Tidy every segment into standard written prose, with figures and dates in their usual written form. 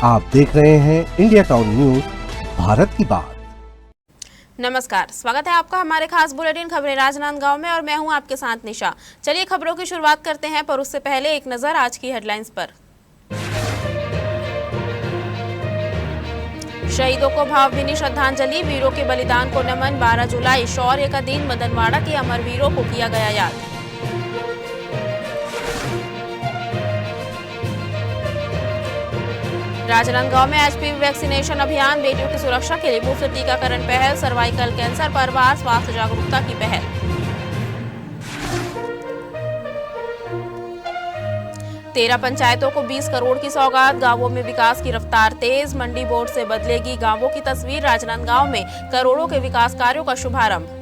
आप देख रहे हैं इंडिया टाउन न्यूज, भारत की बात। नमस्कार, स्वागत है आपका हमारे खास बुलेटिन खबरें राजनांदगांव में और मैं हूं आपके साथ निशा। चलिए खबरों की शुरुआत करते हैं, पर उससे पहले एक नजर आज की हेडलाइंस पर। शहीदों को भावभीनी श्रद्धांजलि, वीरों के बलिदान को नमन। 12 जुलाई शौर्य का दिन, मदनवाड़ा के अमरवीरों को किया गया याद। राजनांदगांव में एचपीवी वैक्सीनेशन अभियान, बेटियों की सुरक्षा के लिए मुफ्त टीकाकरण पहल। सर्वाइकल कैंसर पर वार स्वास्थ्य जागरूकता की पहल। 13 पंचायतों को 20 करोड़ की सौगात, गांवों में विकास की रफ्तार तेज। मंडी बोर्ड से बदलेगी गांवों की तस्वीर, राजनांदगांव में करोड़ों के विकास कार्यों का शुभारंभ।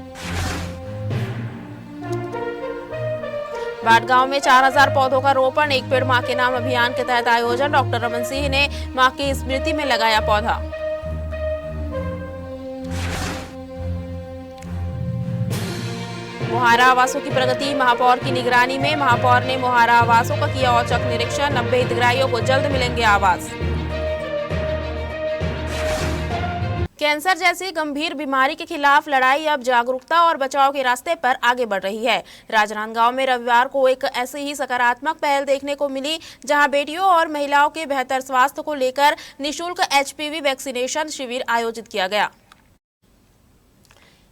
बाटगांव में 4000 पौधों का रोपण, एक पेड़ मां के नाम अभियान के तहत आयोजन। डॉक्टर रमन सिंह ने मां की स्मृति में लगाया पौधा। मोहारा आवासों की प्रगति, महापौर की निगरानी में। महापौर ने मोहारा आवासों का किया औचक निरीक्षण, 90 हितग्राहियों को जल्द मिलेंगे आवास। कैंसर जैसी गंभीर बीमारी के खिलाफ लड़ाई अब जागरूकता और बचाव के रास्ते पर आगे बढ़ रही है। राजनांदगांव में रविवार को एक ऐसी ही सकारात्मक पहल देखने को मिली, जहां बेटियों और महिलाओं के बेहतर स्वास्थ्य को लेकर निःशुल्क एचपीवी वैक्सीनेशन शिविर आयोजित किया गया।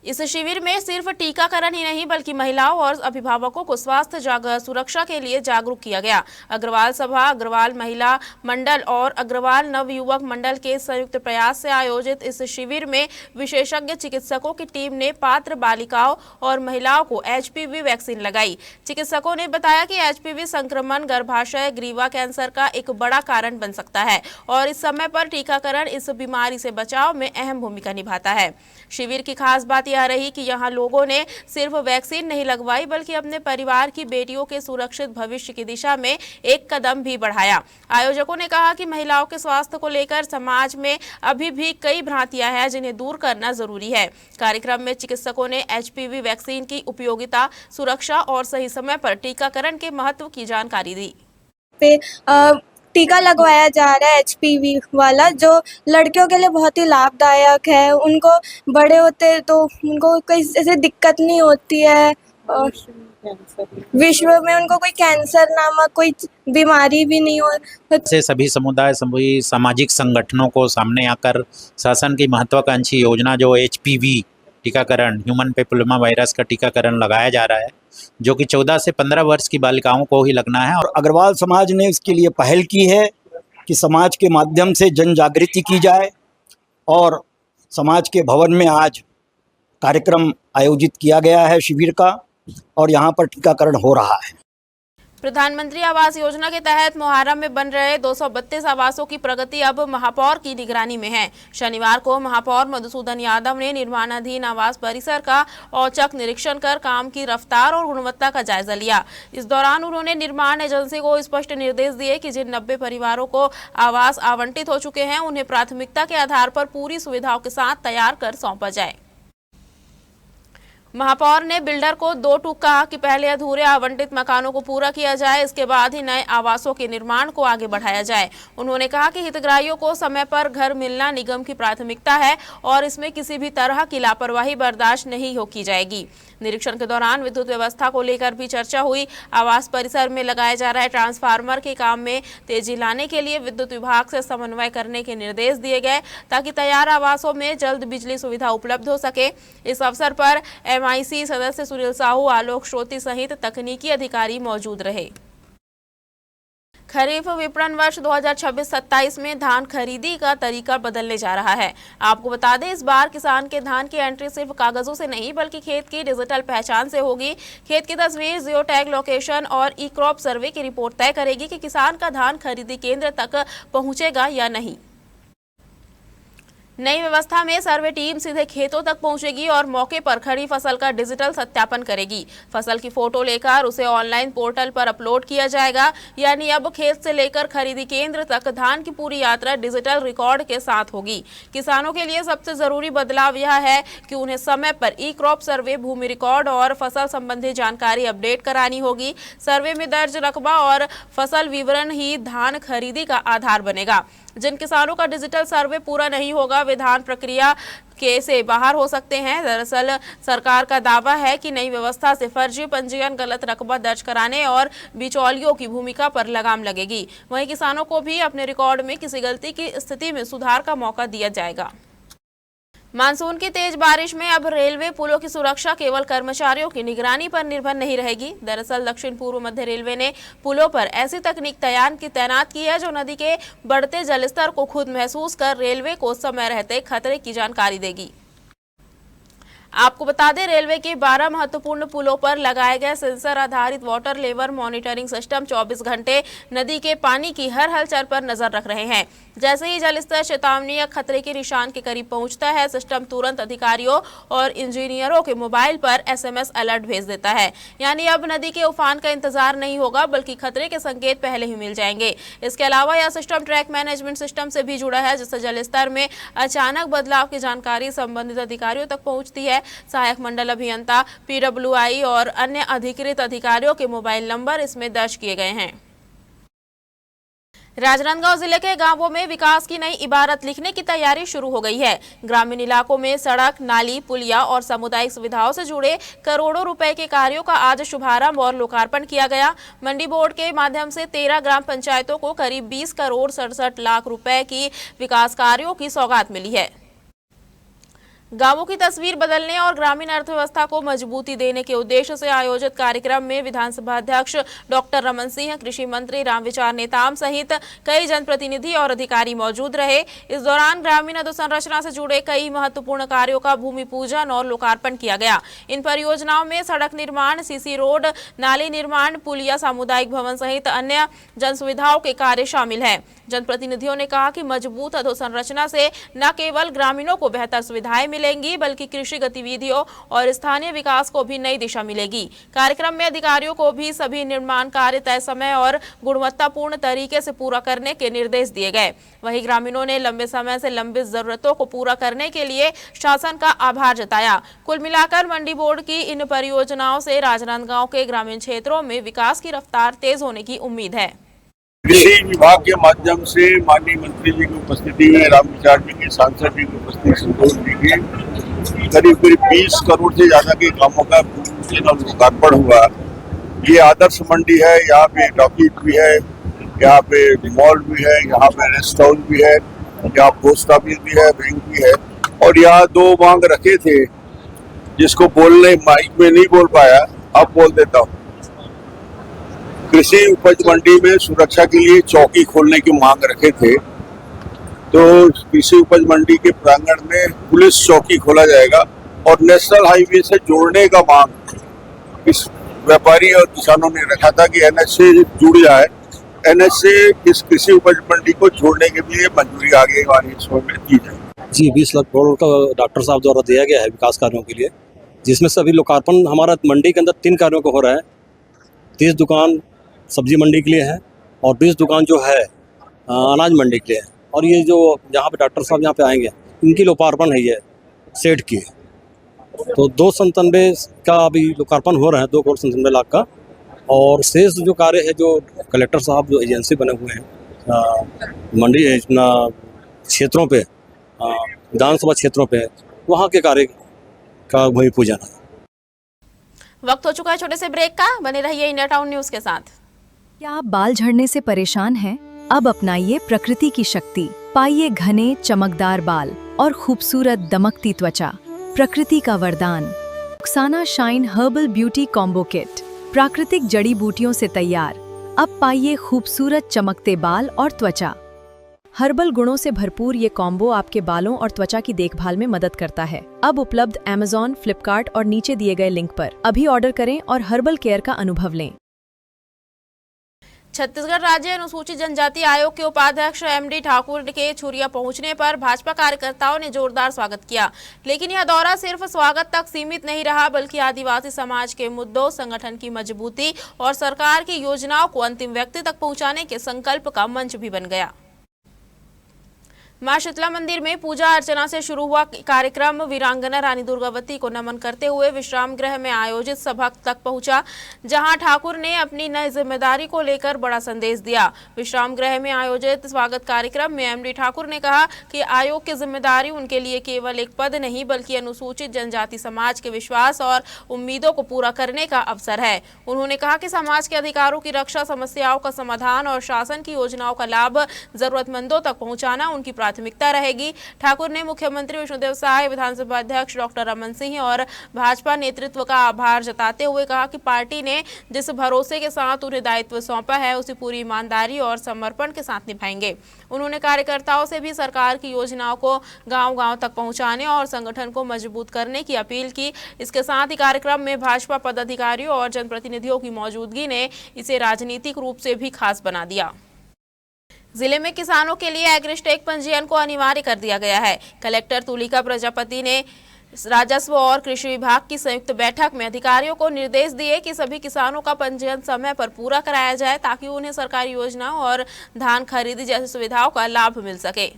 इस शिविर में सिर्फ टीकाकरण ही नहीं बल्कि महिलाओं और अभिभावकों को स्वास्थ्य सुरक्षा के लिए जागरूक किया गया। अग्रवाल सभा, अग्रवाल महिला मंडल और अग्रवाल नवयुवक मंडल के संयुक्त प्रयास से आयोजित इस शिविर में विशेषज्ञ चिकित्सकों की टीम ने पात्र बालिकाओं और महिलाओं को एचपीवी वैक्सीन लगाई। चिकित्सकों ने बताया कि एचपीवी संक्रमण गर्भाशय ग्रीवा कैंसर का एक बड़ा कारण बन सकता है और इस समय पर टीकाकरण इस बीमारी से बचाव में अहम भूमिका निभाता है। शिविर की खास बात यह रही कि यहाँ लोगों ने सिर्फ वैक्सीन नहीं लगवाई बल्कि अपने परिवार की बेटियों के सुरक्षित भविष्य की दिशा में एक कदम भी बढ़ाया। आयोजकों ने कहा कि महिलाओं के स्वास्थ्य को लेकर समाज में अभी भी कई भ्रांतियां हैं जिन्हें दूर करना जरूरी है। कार्यक्रम में चिकित्सकों ने एचपीवी वैक्सीन की उपयोगिता, सुरक्षा और सही समय पर टीकाकरण के महत्व की जानकारी दी। टीका लगवाया जा रहा है एचपीवी वाला, जो लड़कियों के लिए बहुत ही लाभदायक है। उनको बड़े होते तो उनको कोई ऐसे दिक्कत नहीं होती है और विश्व में उनको कोई कैंसर नामक कोई बीमारी भी नहीं हो। से सभी समुदाय, सभी सामाजिक संगठनों को सामने आकर शासन की महत्वाकांक्षी योजना जो एचपीवी टीकाकरण, ह्यूमन पेपिलोमा वायरस का टीकाकरण लगाया जा रहा है, जो कि 14 से 15 वर्ष की बालिकाओं को ही लगना है। और अग्रवाल समाज ने इसके लिए पहल की है कि समाज के माध्यम से जन जागृति की जाए और समाज के भवन में आज कार्यक्रम आयोजित किया गया है शिविर का और यहाँ पर टीकाकरण हो रहा है। प्रधानमंत्री आवास योजना के तहत मोहारा में बन रहे 232 आवासों की प्रगति अब महापौर की निगरानी में है। शनिवार को महापौर मधुसूदन यादव ने निर्माणाधीन आवास परिसर का औचक निरीक्षण कर काम की रफ्तार और गुणवत्ता का जायजा लिया। इस दौरान उन्होंने निर्माण एजेंसी को स्पष्ट निर्देश दिए कि जिन 90 परिवारों को आवास आवंटित हो चुके हैं उन्हें प्राथमिकता के आधार पर पूरी सुविधाओं के साथ तैयार कर सौंपा जाए। महापौर ने बिल्डर को 2 टूक कहा कि पहले अधूरे आवंटित मकानों को पूरा किया जाए, इसके बाद ही नए आवासों के निर्माण को आगे बढ़ाया जाए। उन्होंने कहा कि हितग्राहियों को समय पर घर मिलना निगम की प्राथमिकता है और इसमें किसी भी तरह की लापरवाही बर्दाश्त नहीं की जाएगी। निरीक्षण के दौरान विद्युत व्यवस्था को लेकर भी चर्चा हुई। आवास परिसर में लगाए जा रहे ट्रांसफार्मर के काम में तेजी लाने के लिए विद्युत विभाग से समन्वय करने के निर्देश दिए गए ताकि तैयार आवासों में जल्द बिजली सुविधा उपलब्ध हो सके। इस अवसर पर एमआईसी सदस्य सुनील साहू, आलोक श्रोती सहित तकनीकी अधिकारी मौजूद रहे। खरीफ विपणन वर्ष 2026-27 में धान खरीदी का तरीका बदलने जा रहा है। आपको बता दें, इस बार किसान के धान की एंट्री सिर्फ कागजों से नहीं बल्कि खेत की डिजिटल पहचान से होगी। खेत की तस्वीर, जियो टैग लोकेशन और ई क्रॉप सर्वे की रिपोर्ट तय करेगी कि किसान का धान खरीदी केंद्र तक पहुंचेगा या नहीं। नई व्यवस्था में सर्वे टीम सीधे खेतों तक पहुंचेगी और मौके पर खड़ी फसल का डिजिटल सत्यापन करेगी। फसल की फोटो लेकर उसे ऑनलाइन पोर्टल पर अपलोड किया जाएगा। यानी अब खेत से लेकर खरीदी केंद्र तक धान की पूरी यात्रा डिजिटल रिकॉर्ड के साथ होगी। किसानों के लिए सबसे जरूरी बदलाव यह है कि उन्हें समय पर ई क्रॉप सर्वे, भूमि रिकॉर्ड और फसल संबंधी जानकारी अपडेट करानी होगी। सर्वे में दर्ज रकबा और फसल विवरण ही धान खरीदी का आधार बनेगा। जिन किसानों का डिजिटल सर्वे पूरा नहीं होगा वे धान प्रक्रिया के से बाहर हो सकते हैं। दरअसल सरकार का दावा है कि नई व्यवस्था से फर्जी पंजीयन, गलत रकबा दर्ज कराने और बिचौलियों की भूमिका पर लगाम लगेगी। वहीं किसानों को भी अपने रिकॉर्ड में किसी गलती की स्थिति में सुधार का मौका दिया जाएगा। मानसून की तेज बारिश में अब रेलवे पुलों की सुरक्षा केवल कर्मचारियों की निगरानी पर निर्भर नहीं रहेगी। दरअसल दक्षिण पूर्व मध्य रेलवे ने पुलों पर ऐसी तकनीक तैनात की है जो नदी के बढ़ते जलस्तर को खुद महसूस कर रेलवे को समय रहते खतरे की जानकारी देगी। आपको बता दें, रेलवे के 12 महत्वपूर्ण पुलों पर लगाए गए सेंसर आधारित वाटर लेवल मॉनिटरिंग सिस्टम 24 घंटे नदी के पानी की हर हलचल पर नजर रख रहे हैं। जैसे ही जलस्तर चेतावनी या खतरे के निशान के करीब पहुंचता है, सिस्टम तुरंत अधिकारियों और इंजीनियरों के मोबाइल पर SMS अलर्ट भेज देता है। यानी अब नदी के उफान का इंतजार नहीं होगा, बल्कि खतरे के संकेत पहले ही मिल जाएंगे। इसके अलावा यह सिस्टम ट्रैक मैनेजमेंट सिस्टम से भी जुड़ा है, जिससे जलस्तर में अचानक बदलाव की जानकारी संबंधित अधिकारियों तक पहुंचती है। सहायक मंडल अभियंता, PWI और अन्य अधिकृत अधिकारियों के मोबाइल नंबर इसमें दर्ज किए गए हैं। राजनांदगांव जिले के गांवों में विकास की नई इबारत लिखने की तैयारी शुरू हो गई है। ग्रामीण इलाकों में सड़क, नाली, पुलिया और सामुदायिक सुविधाओं से जुड़े करोड़ों रुपए के कार्यों का आज शुभारंभ और लोकार्पण किया गया। मंडी बोर्ड के माध्यम से 13 ग्राम पंचायतों को करीब 20 करोड़ 67 लाख रुपए की विकास कार्यों की सौगात मिली है। गांवों की तस्वीर बदलने और ग्रामीण अर्थव्यवस्था को मजबूती देने के उद्देश्य से आयोजित कार्यक्रम में विधानसभा अध्यक्ष डॉक्टर रमन सिंह, कृषि मंत्री रामविचार नेताम सहित कई जनप्रतिनिधि और अधिकारी मौजूद रहे। इस दौरान ग्रामीण अधोसंरचना से जुड़े कई महत्वपूर्ण कार्यों का भूमि पूजन और लोकार्पण किया गया। इन परियोजनाओं में सड़क निर्माण, CC रोड, नाली निर्माण, पुलिया, सामुदायिक भवन सहित अन्य जन सुविधाओं के कार्य शामिल है। जनप्रतिनिधियों ने कहा कि मजबूत अधोसंरचना से न केवल ग्रामीणों को बेहतर सुविधाएं मिलेंगी, बल्कि कृषि गतिविधियों और स्थानीय विकास को भी नई दिशा मिलेगी। कार्यक्रम में अधिकारियों को भी सभी निर्माण कार्य तय समय और गुणवत्तापूर्ण तरीके से पूरा करने के निर्देश दिए गए। वहीं ग्रामीणों ने लंबे समय से लंबित जरूरतों को पूरा करने के लिए शासन का आभार जताया। कुल मिलाकर मंडी बोर्ड की इन परियोजनाओं से राजनांदगांव के ग्रामीण क्षेत्रों में विकास की रफ्तार तेज होने की उम्मीद है। कृषि विभाग के माध्यम से माननीय मंत्री जी की उपस्थिति में, रामविचार जी के, सांसद जी की उपस्थिति, संतोष जी के करीब 20 करोड़ से ज्यादा के कामों का भूमिपूजन और लोकार्पण हुआ। ये आदर्श मंडी है, यहाँ पे डॉक्यूमेंट भी है, यहाँ पे मॉल भी है, यहाँ पे रेस्ट हाउस भी है, यहाँ पोस्ट ऑफिस भी है, बैंक भी है। और यहाँ 2 मांग रखे थे जिसको बोलने माइक में नहीं बोल पाया, अब बोल देता हूँ। कृषि उपज मंडी में सुरक्षा के लिए चौकी खोलने की मांग रखे थे, तो कृषि उपज मंडी के प्रांगण में पुलिस चौकी खोला जाएगा और नेशनल हाईवे से जोड़ने का मांग इस व्यापारी और किसानों ने रखा था कि NH से जुड़ जाए। NH से इस कृषि उपज मंडी को जोड़ने के लिए मंजूरी आगे वाले समय में दी जाए। जी 20 लाख करोड़ का डॉक्टर साहब द्वारा दिया गया है विकास कार्यों के लिए, जिसमें सभी लोकार्पण हमारा मंडी के अंदर 3 कार्यों को हो रहा है। 30 दुकान सब्जी मंडी के लिए है और 20 दुकान जो है अनाज मंडी के लिए है। और ये जो जहाँ पे डॉक्टर साहब यहाँ पे आएंगे, इनकी लोकार्पण है ये सेठ की। तो 297 का अभी लोकार्पण हो रहा है, 2 करोड़ 97 लाख का। और शेष जो कार्य है, जो कलेक्टर साहब जो एजेंसी बने हुए हैं मंडी क्षेत्रों पे, विधानसभा क्षेत्रों पे, वहाँ के कार्य का भूमि पूजन है। वक्त हो चुका है छोटे से ब्रेक का। बने रहिए इंडिया टाउन न्यूज के साथ। क्या आप बाल झड़ने से परेशान हैं? अब अपनाइए प्रकृति की शक्ति, पाइए घने चमकदार बाल और खूबसूरत दमकती त्वचा। प्रकृति का वरदान Rukhsana shine herbal beauty combo kit, प्राकृतिक जड़ी बूटियों से तैयार। अब पाइए खूबसूरत चमकते बाल और त्वचा। हर्बल गुणों से भरपूर ये कॉम्बो आपके बालों और त्वचा की देखभाल में मदद करता है। अब उपलब्ध Amazon, फ्लिपकार्ट और नीचे दिए गए लिंक पर अभी ऑर्डर करें और हर्बल केयर का अनुभव लें। छत्तीसगढ़ राज्य अनुसूचित जनजाति आयोग के उपाध्यक्ष एमडी ठाकुर के छुरिया पहुंचने पर भाजपा कार्यकर्ताओं ने जोरदार स्वागत किया। लेकिन यह दौरा सिर्फ स्वागत तक सीमित नहीं रहा, बल्कि आदिवासी समाज के मुद्दों, संगठन की मजबूती और सरकार की योजनाओं को अंतिम व्यक्ति तक पहुंचाने के संकल्प का मंच भी बन गया। मां शीतला मंदिर में पूजा अर्चना से शुरू हुआ कार्यक्रम वीरांगना रानी दुर्गावती को नमन करते हुए विश्राम गृह में आयोजित सभा तक पहुंचा, जहां ठाकुर ने अपनी नई जिम्मेदारी को लेकर बड़ा संदेश दिया। विश्राम गृह में आयोजित स्वागत कार्यक्रम में एमडी ठाकुर ने कहा कि आयोग की जिम्मेदारी उनके लिए केवल एक पद नहीं, बल्कि अनुसूचित जनजाति समाज के विश्वास और उम्मीदों को पूरा करने का अवसर है। उन्होंने कहा कि समाज के अधिकारों की रक्षा, समस्याओं का समाधान और शासन की योजनाओं का लाभ जरूरतमंदों तक पहुंचाना उनकी प्राथमिकता रहेगी। ठाकुर ने मुख्यमंत्री विष्णुदेव साय, विधानसभा अध्यक्ष डॉक्टर रमन सिंह और भाजपा नेतृत्व का आभार जताते हुए कहा कि पार्टी ने जिस भरोसे के साथ उन्हें दायित्व सौंपा है, उसे पूरी ईमानदारी और समर्पण के साथ निभाएंगे। उन्होंने कार्यकर्ताओं से भी सरकार की योजनाओं को गांव-गांव तक पहुंचाने और संगठन को मजबूत करने की अपील की। इसके साथ ही कार्यक्रम में भाजपा पदाधिकारियों और जनप्रतिनिधियों की मौजूदगी ने इसे राजनीतिक रूप से भी खास बना दिया। जिले में किसानों के लिए एग्रीस्टेक पंजीयन को अनिवार्य कर दिया गया है। कलेक्टर तुलिका प्रजापति ने राजस्व और कृषि विभाग की संयुक्त बैठक में अधिकारियों को निर्देश दिए कि सभी किसानों का पंजीयन समय पर पूरा कराया जाए, ताकि उन्हें सरकारी योजनाओं और धान खरीदी जैसी सुविधाओं का लाभ मिल सके।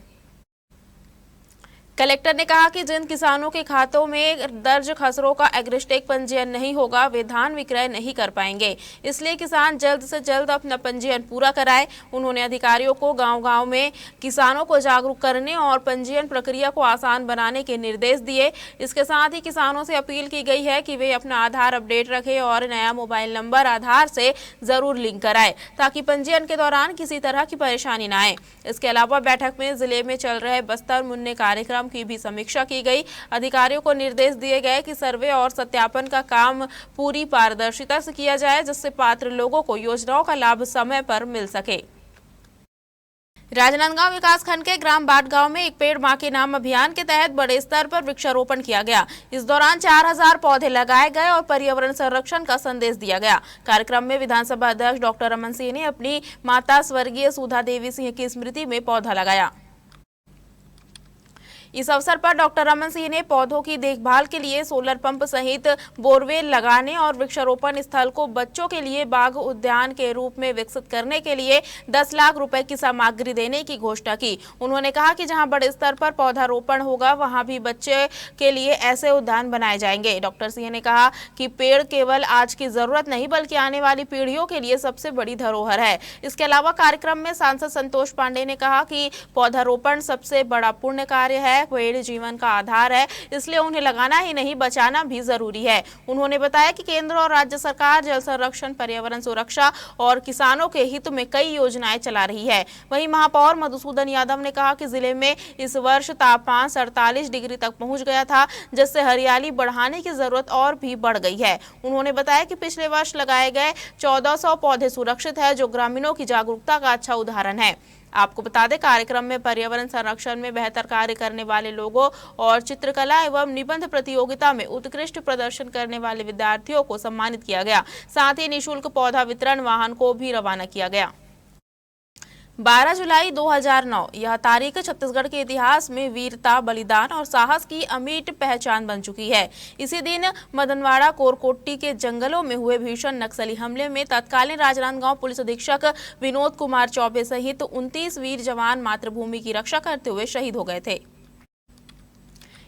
कलेक्टर ने कहा कि जिन किसानों के खातों में दर्ज खसरों का एग्रीस्टेक पंजीयन नहीं होगा, वे धान विक्रय नहीं कर पाएंगे। इसलिए किसान जल्द से जल्द अपना पंजीयन पूरा कराए। उन्होंने अधिकारियों को गांव-गांव में किसानों को जागरूक करने और पंजीयन प्रक्रिया को आसान बनाने के निर्देश दिए। इसके साथ ही किसानों से अपील की गई है कि वे अपना आधार अपडेट रखें और नया मोबाइल नंबर आधार से जरूर लिंक कराएं, ताकि पंजीयन के दौरान किसी तरह की परेशानी न आए। इसके अलावा बैठक में जिले में चल रहे बस्तर मुन्ने कार्यक्रम की भी समीक्षा की गई। अधिकारियों को निर्देश दिए गए कि सर्वे और सत्यापन का काम पूरी पारदर्शिता से किया जाए, जिससे पात्र लोगों को योजनाओं का लाभ समय पर मिल सके। राजनांदगांव विकास खंड के ग्राम बाटगांव में एक पेड़ मां के नाम अभियान के तहत बड़े स्तर पर वृक्षारोपण किया गया। इस दौरान 4000 पौधे लगाए गए और पर्यावरण संरक्षण का संदेश दिया गया। कार्यक्रम में विधानसभा अध्यक्ष डॉक्टर रमन सिंह ने अपनी माता स्वर्गीय सुधा देवी सिंह की स्मृति में पौधा लगाया। इस अवसर पर डॉक्टर रमन सिंह ने पौधों की देखभाल के लिए सोलर पंप सहित बोरवेल लगाने और वृक्षारोपण स्थल को बच्चों के लिए बाग उद्यान के रूप में विकसित करने के लिए 10 लाख रुपए की सामग्री देने की घोषणा की। उन्होंने कहा कि जहां बड़े स्तर पर पौधारोपण होगा, वहां भी बच्चे के लिए ऐसे उद्यान बनाए जाएंगे। डॉक्टर सिंह ने कहा कि पेड़ केवल आज की जरूरत नहीं, बल्कि आने वाली पीढ़ियों के लिए सबसे बड़ी धरोहर है। इसके अलावा कार्यक्रम में सांसद संतोष पांडे ने कहा कि पौधारोपण सबसे बड़ा पुण्य कार्य है। पेड़ जीवन का आधार है, इसलिए उन्हें लगाना ही नहीं, बचाना भी जरूरी है। उन्होंने बताया कि केंद्र और राज्य सरकार जल संरक्षण, पर्यावरण सुरक्षा और किसानों के हित में कई योजनाएं चला रही है। वहीं महापौर मधुसूदन यादव ने कहा कि जिले में इस वर्ष तापमान 48 डिग्री तक पहुंच गया था, जिससे हरियाली बढ़ाने की जरूरत और भी बढ़ गई है। उन्होंने बताया कि पिछले वर्ष लगाए गए 1400 पौधे सुरक्षित है, जो ग्रामीणों की जागरूकता का अच्छा उदाहरण है। आपको बता दें, कार्यक्रम में पर्यावरण संरक्षण में बेहतर कार्य करने वाले लोगों और चित्रकला एवं निबंध प्रतियोगिता में उत्कृष्ट प्रदर्शन करने वाले विद्यार्थियों को सम्मानित किया गया। साथ ही निःशुल्क पौधा वितरण वाहन को भी रवाना किया गया। 12 जुलाई 2009 यह तारीख छत्तीसगढ़ के इतिहास में वीरता, बलिदान और साहस की अमिट पहचान बन चुकी है। इसी दिन मदनवाड़ा कोरकोट्टी के जंगलों में हुए भीषण नक्सली हमले में तत्कालीन राजनांदगांव पुलिस अधीक्षक विनोद कुमार चौबे सहित 29 वीर जवान मातृभूमि की रक्षा करते हुए शहीद हो गए थे।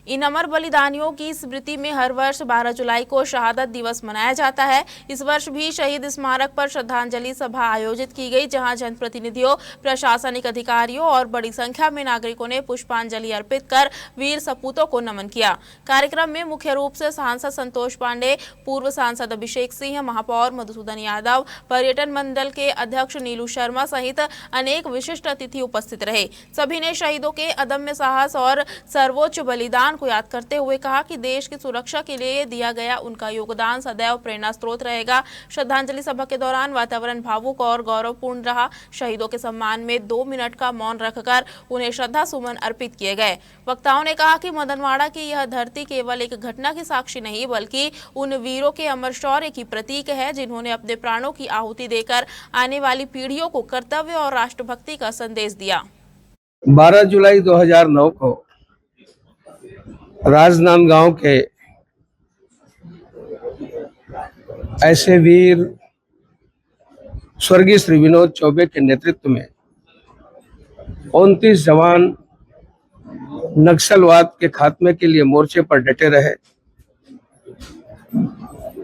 इन अमर बलिदानियों की स्मृति में हर वर्ष 12 जुलाई को शहादत दिवस मनाया जाता है। इस वर्ष भी शहीद स्मारक पर श्रद्धांजलि सभा आयोजित की गई, जहां जनप्रतिनिधियों, प्रशासनिक अधिकारियों और बड़ी संख्या में नागरिकों ने पुष्पांजलि अर्पित कर वीर सपूतों को नमन किया। कार्यक्रम में मुख्य रूप से सांसद संतोष पांडे, पूर्व सांसद अभिषेक सिंह, महापौर मधुसूदन यादव, पर्यटन मंडल के अध्यक्ष नीलू शर्मा सहित अनेक विशिष्ट अतिथि उपस्थित रहे। सभी ने शहीदों के अदम्य साहस और सर्वोच्च बलिदान बलिदान को याद करते हुए कहा कि देश की सुरक्षा के लिए दिया गया उनका योगदान सदैव प्रेरणा स्रोत रहेगा। श्रद्धांजलि सभा के दौरान वातावरण भावुक और गौरवपूर्ण रहा। शहीदों के सम्मान में 2 मिनट का मौन रखकर उन्हें श्रद्धा सुमन अर्पित किए गए। वक्ताओं ने कहा कि मदनवाड़ा की यह धरती केवल एक घटना की साक्षी नहीं बल्कि उन वीरों के अमर शौर्य की प्रतीक है जिन्होंने अपने प्राणों की आहुति देकर आने वाली पीढ़ियों को कर्तव्य और राष्ट्रभक्ति का संदेश दिया। 12 जुलाई 2009 को राजनांदगांव के ऐसे वीर स्वर्गीय श्री विनोद चौबे के नेतृत्व में 29 जवान नक्सलवाद के खात्मे के लिए मोर्चे पर डटे रहे।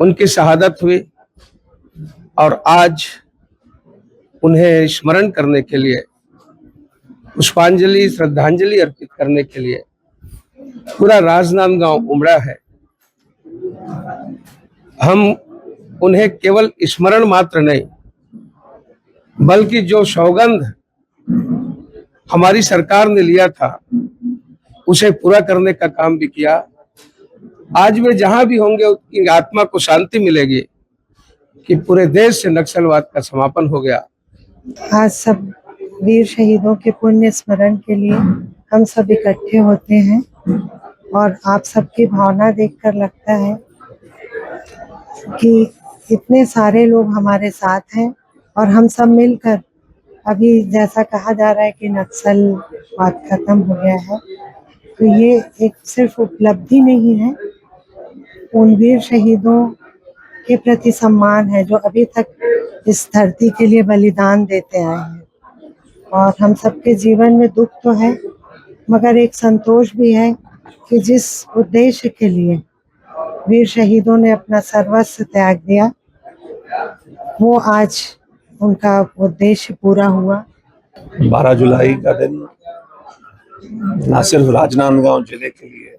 उनकी शहादत हुई और आज उन्हें स्मरण करने के लिए, पुष्पांजलि श्रद्धांजलि अर्पित करने के लिए पूरा राजनांदगांव उमड़ा है। हम उन्हें केवल स्मरण मात्र नहीं बल्कि जो सौगंध हमारी सरकार ने लिया था उसे पूरा करने का काम भी किया। आज वे जहां भी होंगे उनकी आत्मा को शांति मिलेगी कि पूरे देश से नक्सलवाद का समापन हो गया। आज सब वीर शहीदों के पुण्य स्मरण के लिए हम सब इकट्ठे होते हैं और आप सबकी भावना देखकर लगता है कि इतने सारे लोग हमारे साथ हैं और हम सब मिलकर, अभी जैसा कहा जा रहा है कि नक्सलवाद खत्म हो गया है, तो ये एक सिर्फ उपलब्धि नहीं है, उन वीर शहीदों के प्रति सम्मान है जो अभी तक इस धरती के लिए बलिदान देते आए हैं। और हम सबके जीवन में दुख तो है मगर एक संतोष भी है कि जिस उद्देश्य के लिए वीर शहीदों ने अपना सर्वस्व त्याग दिया वो आज उनका उद्देश्य पूरा हुआ। 12 जुलाई का दिन न सिर्फ राजनांदगांव जिले के लिए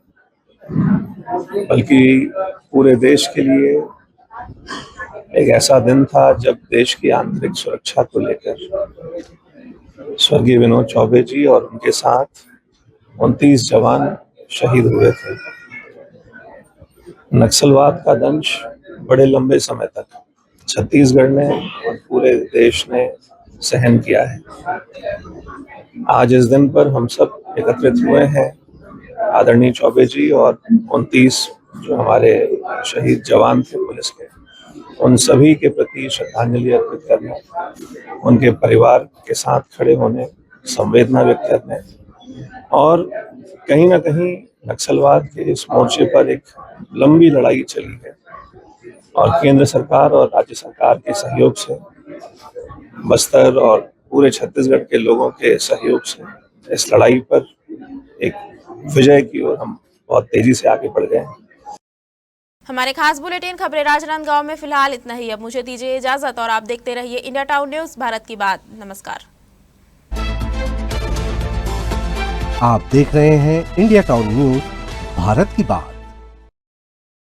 बल्कि पूरे देश के लिए एक ऐसा दिन था जब देश की आंतरिक सुरक्षा को लेकर स्वर्गीय विनोद चौबे जी और उनके साथ 29 जवान शहीद हुए थे। नक्सलवाद का दंश बड़े लंबे समय तक छत्तीसगढ़ ने और पूरे देश ने सहन किया है। आज इस दिन पर हम सब एकत्रित हुए हैं आदरणीय चौबे जी और 29 जो हमारे शहीद जवान थे पुलिस के, उन सभी के प्रति श्रद्धांजलि अर्पित करने, उनके परिवार के साथ खड़े होने, संवेदना व्यक्त करने और कहीं ना कहीं नक्सलवाद के इस मोर्चे पर एक लंबी लड़ाई चली है और केंद्र सरकार और राज्य सरकार के सहयोग से, बस्तर और पूरे छत्तीसगढ़ के लोगों के सहयोग से इस लड़ाई पर एक विजय की ओर हम बहुत तेजी से आगे बढ़ गए हैं। हमारे खास बुलेटिन खबरें राजनांदगांव में फिलहाल इतना ही। अब मुझे दीजिए इजाजत और आप देखते रहिए इंडिया टाउन न्यूज, भारत की बात। नमस्कार। आप देख रहे हैं इंडिया टाउन न्यूज, भारत की बात।